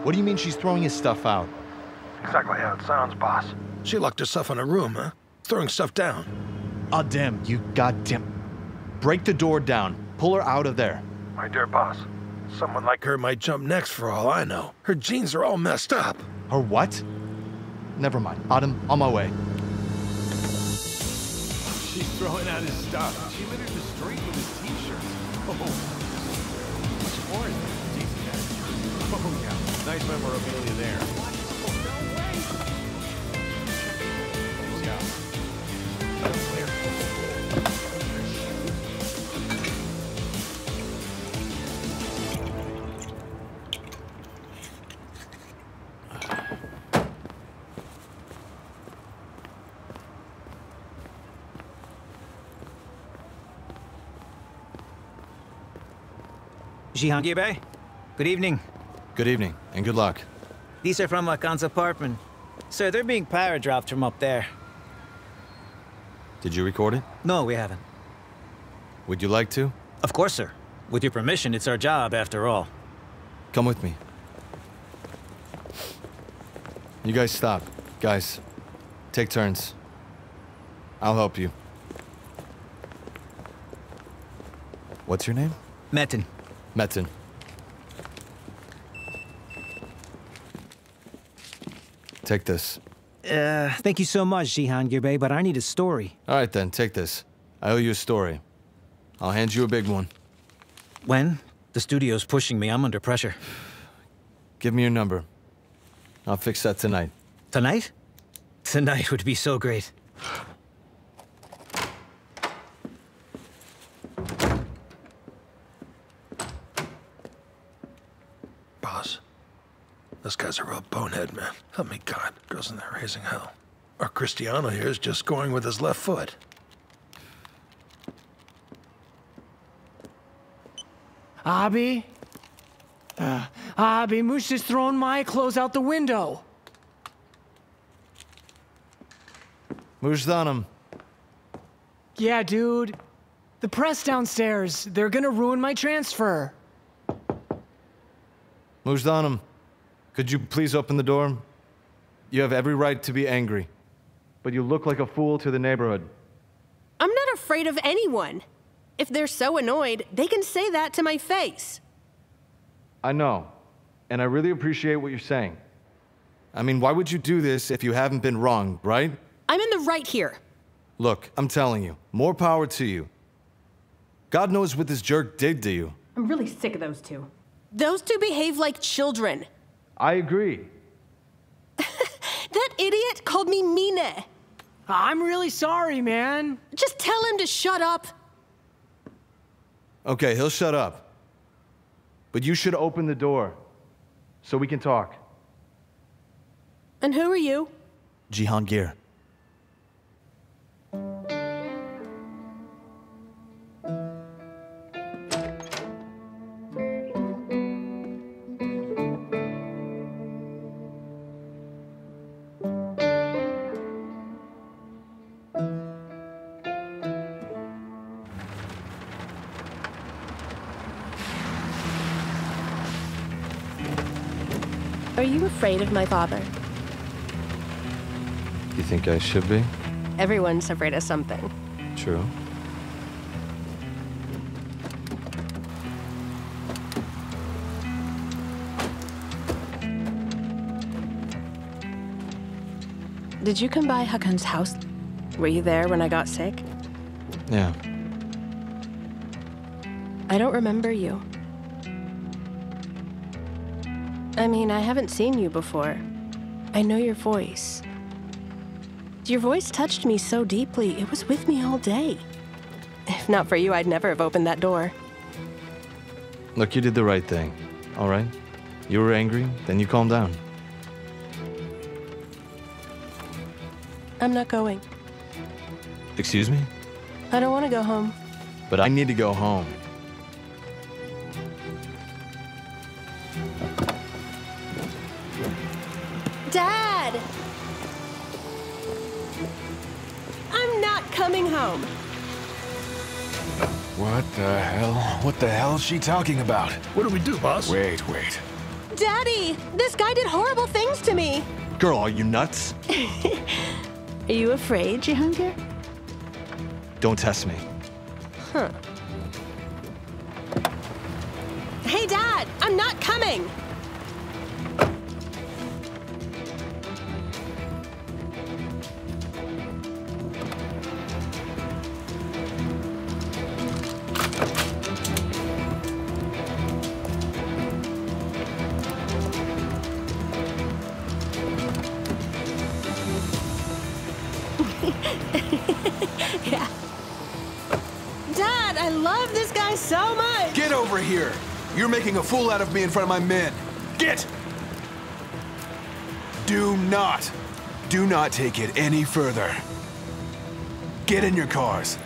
What do you mean she's throwing his stuff out? Exactly how it sounds, boss. She locked herself in a room, huh? Throwing stuff down. Oh, damn, you goddamn... Break the door down. Pull her out of there. My dear boss, someone like her might jump next for all I know. Her jeans are all messed up. Her what? Never mind. Autumn, on my way. She's throwing out his stuff. She littered the street with his t-shirts. Oh, much more is there? Jesus. Oh, yeah. Nice memorabilia there. Oh, no way. Yeah. Clear. Cihangir Bey, good evening. Good evening, and good luck. These are from Khan's apartment. Sir, they're being power dropped from up there. Did you record it? No, we haven't. Would you like to? Of course, sir. With your permission, it's our job, after all. Come with me. You guys stop. Guys, take turns. I'll help you. What's your name? Metin. Metin. Take this. Thank you so much, Cihangir Bey, but I need a story. All right then, take this. I owe you a story. I'll hand you a big one. When? The studio's pushing me. I'm under pressure. Give me your number. I'll fix that tonight. Tonight? Tonight would be so great. Boss, this guy's a real bonehead, man. Help me God, girls in there raising hell. Our Cristiano here is just scoring with his left foot. Abi? Abi, Moosh has thrown my clothes out the window. Mujdanım. Yeah, dude. The press downstairs. They're gonna ruin my transfer. Mujdanım, could you please open the door? You have every right to be angry, but you look like a fool to the neighborhood. I'm not afraid of anyone. If they're so annoyed, they can say that to my face. I know, and I really appreciate what you're saying. I mean, why would you do this if you haven't been wronged, right? I'm in the right here. Look, I'm telling you, more power to you. God knows what this jerk did to you. I'm really sick of those two. Those two behave like children. I agree. That idiot called me Mine. I'm really sorry, man. Just tell him to shut up. Okay, he'll shut up. But you should open the door so we can talk. And who are you? Cihangir. Are you afraid of my father? You think I should be? Everyone's afraid of something. True. Did you come by Hakan's house? Were you there when I got sick? Yeah. I don't remember you. I mean, I haven't seen you before. I know your voice. Your voice touched me so deeply, it was with me all day. If not for you, I'd never have opened that door. Look, you did the right thing, all right? You were angry, then you calmed down. I'm not going. Excuse me? I don't want to go home. But I need to go home. Dad! I'm not coming home. What the hell? What the hell is she talking about? What do we do, boss? Wait. Daddy, this guy did horrible things to me. Girl, are you nuts? Are you afraid, Cihangir? Don't test me. Huh. Hey, Dad, I'm not coming. Yeah. Dad, I love this guy so much. Get over here! You're making a fool out of me in front of my men. Get! Do not take it any further. Get in your cars.